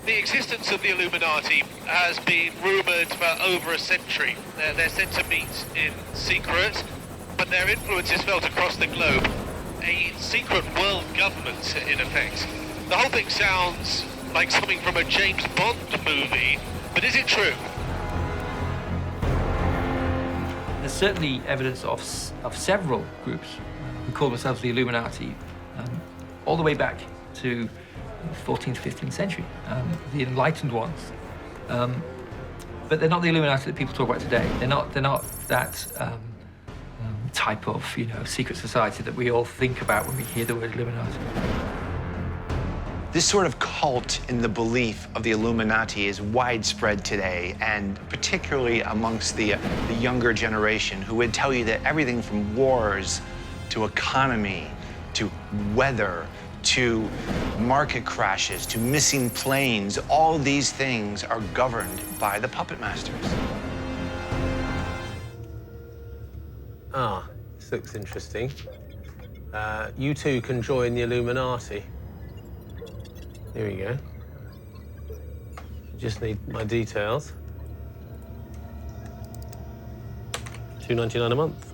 The existence of the Illuminati has been rumoured for over a century. They're said to meet in secret, but their influence is felt across the globe. A secret world government, in effect. The whole thing sounds like something from a James Bond movie, but is it true? There's certainly evidence of several groups who call themselves the Illuminati, all the way back to the 14th, 15th century, the enlightened ones. But they're not the Illuminati that people talk about today. They're not that type of, secret society that we all think about when we hear the word Illuminati. This sort of cult in the belief of the Illuminati is widespread today, and particularly amongst the younger generation, who would tell you that everything from wars to economy to weather to market crashes to missing planes, all these things are governed by the puppet masters. Ah, this looks interesting. You two can join the Illuminati. Here we go. Just need my details. $2.99 a month.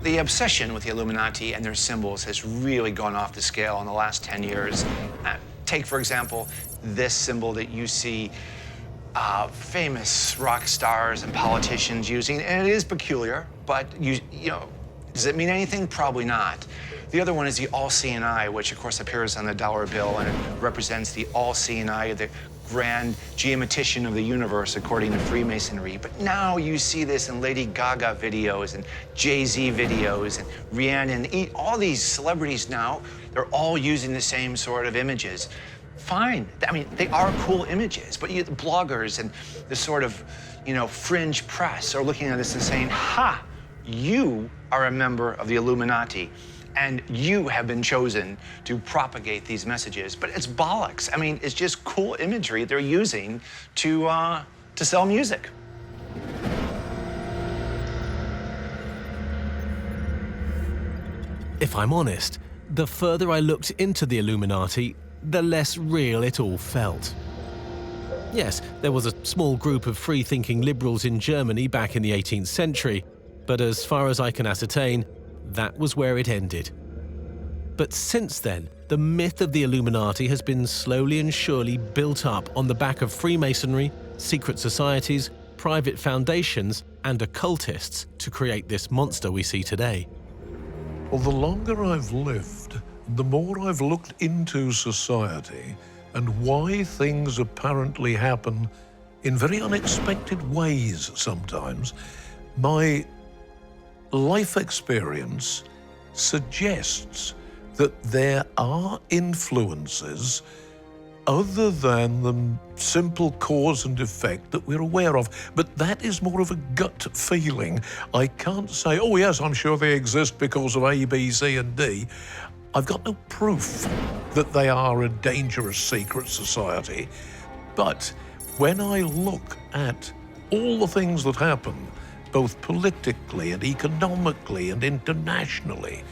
The obsession with the Illuminati and their symbols has really gone off the scale in the last 10 years. Take, for example, this symbol that you see famous rock stars and politicians using, and it is peculiar, but you know, does it mean anything? Probably not. The other one is the all-seeing eye, which of course appears on the dollar bill, and it represents the all-seeing eye, the grand geometrician of the universe, according to Freemasonry. But now you see this in Lady Gaga videos and Jay-Z videos and Rihanna, and all these celebrities now, they're all using the same sort of images. Fine, I mean, they are cool images, but the bloggers and the sort of, fringe press are looking at this and saying, ha, you are a member of the Illuminati, and you have been chosen to propagate these messages. But it's bollocks. I mean, it's just cool imagery they're using to sell music. If I'm honest, the further I looked into the Illuminati, the less real it all felt. Yes, there was a small group of free-thinking liberals in Germany back in the 18th century, but as far as I can ascertain, that was where it ended. But since then, the myth of the Illuminati has been slowly and surely built up on the back of Freemasonry, secret societies, private foundations, and occultists to create this monster we see today. Well, the longer I've lived, the more I've looked into society and why things apparently happen in very unexpected ways sometimes. My life experience suggests that there are influences other than the simple cause and effect that we're aware of. But that is more of a gut feeling. I can't say, oh yes, I'm sure they exist because of A, B, C, and D. I've got no proof that they are a dangerous secret society. But when I look at all the things that happen, both politically and economically and internationally,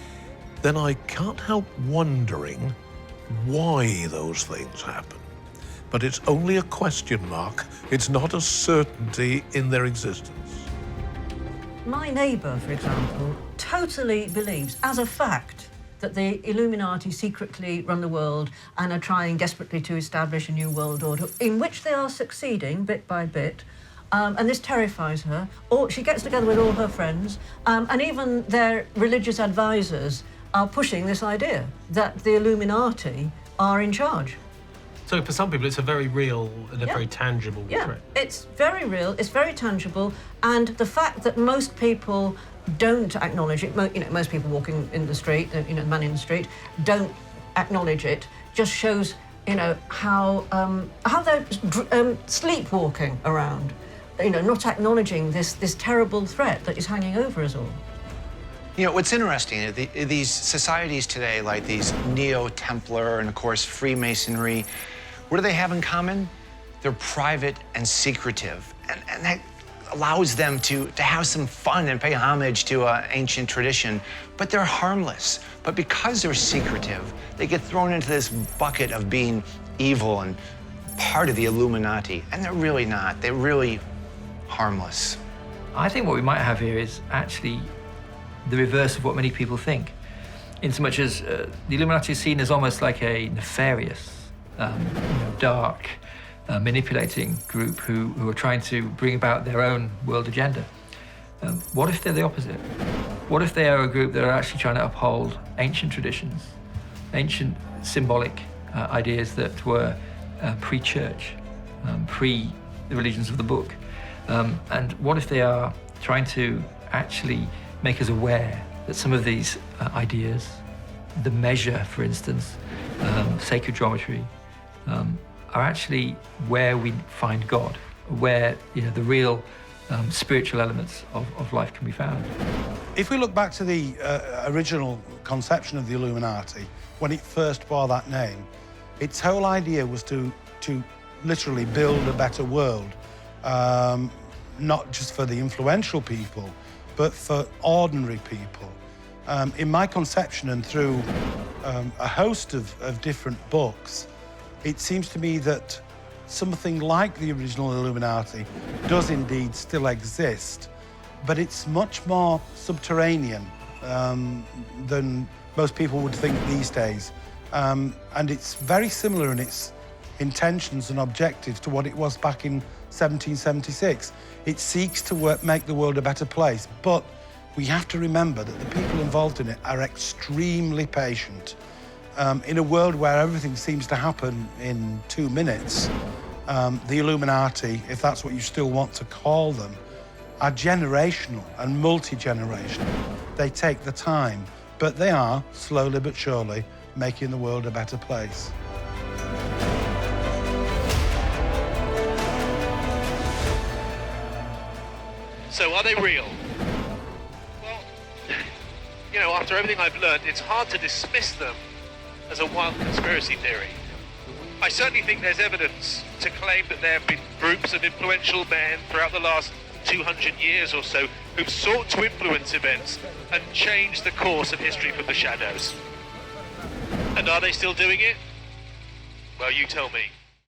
then I can't help wondering why those things happen. But it's only a question mark. It's not a certainty in their existence. My neighbour, for example, totally believes, as a fact, that the Illuminati secretly run the world and are trying desperately to establish a new world order, in which they are succeeding bit by bit. And this terrifies her. Or she gets together with all her friends, and even their religious advisors are pushing this idea that the Illuminati are in charge. So for some people, it's a very real and a very tangible threat. It's very real, it's very tangible, and the fact that most people don't acknowledge it, most people walking in the street, the man in the street, don't acknowledge it, just shows, how they're sleepwalking around, not acknowledging this terrible threat that is hanging over us all. What's interesting, these societies today, like these Neo-Templar and, of course, Freemasonry, what do they have in common? They're private and secretive. And that, allows them to have some fun and pay homage to ancient tradition, but they're harmless. But because they're secretive, they get thrown into this bucket of being evil and part of the Illuminati, and they're really not. They're really harmless. I think what we might have here is actually the reverse of what many people think, in so much as the Illuminati is seen as almost like a nefarious, dark, manipulating group who are trying to bring about their own world agenda. What if they're the opposite? What if they are a group that are actually trying to uphold ancient traditions, ancient symbolic ideas that were pre-church, pre the religions of the book? And what if they are trying to actually make us aware that some of these ideas, the measure, for instance, sacred geometry, are actually where we find God, where the real spiritual elements of life can be found. If we look back to the original conception of the Illuminati, when it first bore that name, its whole idea was to literally build a better world, not just for the influential people, but for ordinary people. In my conception, and through a host of different books, it seems to me that something like the original Illuminati does indeed still exist, but it's much more subterranean than most people would think these days. And it's very similar in its intentions and objectives to what it was back in 1776. It seeks to make the world a better place, but we have to remember that the people involved in it are extremely patient. In a world where everything seems to happen in 2 minutes, the Illuminati, if that's what you still want to call them, are generational and multi-generational. They take the time, but they are, slowly but surely, making the world a better place. So are they real? Well, after everything I've learned, it's hard to dismiss them as a wild conspiracy theory. I certainly think there's evidence to claim that there have been groups of influential men throughout the last 200 years or so who've sought to influence events and change the course of history from the shadows. And are they still doing it? Well, you tell me.